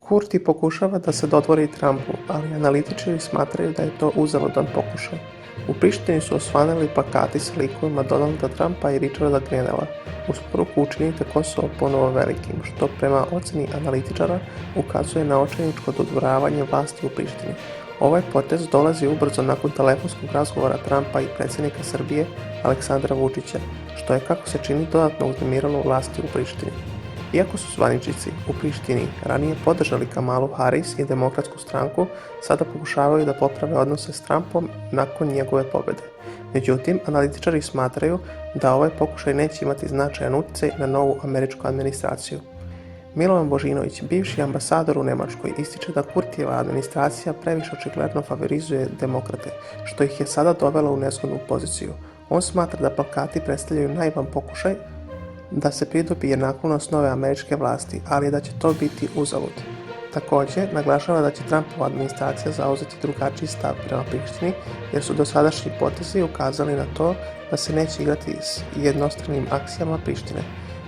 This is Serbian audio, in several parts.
Kurti pokušava da se dodvori Trumpu, ali analitičari smatraju da je to uzaludan pokušaj. U Prištini su osvanuli plakati s likovima Donalda Trumpa i Richarda Grenella uz poruku učinite Kosovo ponovo velikim, što prema oceni analitičara ukazuje na očajničko dodvoravanje vlasti u Prištini. Ovaj potez dolazi ubrzo nakon telefonskog razgovora Trumpa i predsjednika Srbije Aleksandra Vučića, što je, kako se čini, dodatno uznemirilo vlasti u Prištini. Iako su zvaničnici u Prištini ranije podržali Kamalu Harris i Demokratsku stranku, sada pokušavaju da poprave odnose s Trumpom nakon njegove pobjede. Međutim, analitičari smatraju da ovaj pokušaj neće imati značajan utjecaj na novu američku administraciju. Milovan Božinović, bivši ambasador u Nemačkoj, ističe da Kurtijeva administracija previše očigledno favorizuje demokrate, što ih je sada dovelo u nezgodnu poziciju. On smatra da plakati predstavljaju naivan pokušaj da se pridobije naklonost nove američke vlasti, ali da će to biti uzalud. Također, naglašava da će Trumpova administracija zauzeti drugačiji stav prema Prištini, jer su dosadašnji potezi ukazali na to da se neće igrati s jednostranim akcijama Prištine,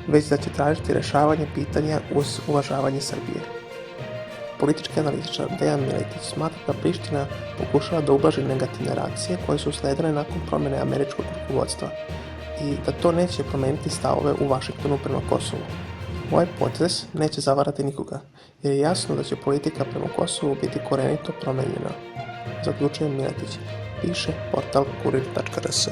već da će tražiti rješavanje pitanja uz uvažavanje Srbije. Politički analitičar Dejan Miletić smatra da Priština pokušava da ublaži negativne reakcije koje su usledile nakon promjene američkog rukovodstva i da to neće promijeniti stavove u Vašingtonu prema Kosovu. Ovaj potez neće zavarati nikoga, jer je jasno da će politika prema Kosovu biti korenito promijenjena, zaključuje Miletić, piše portal kurir.rs.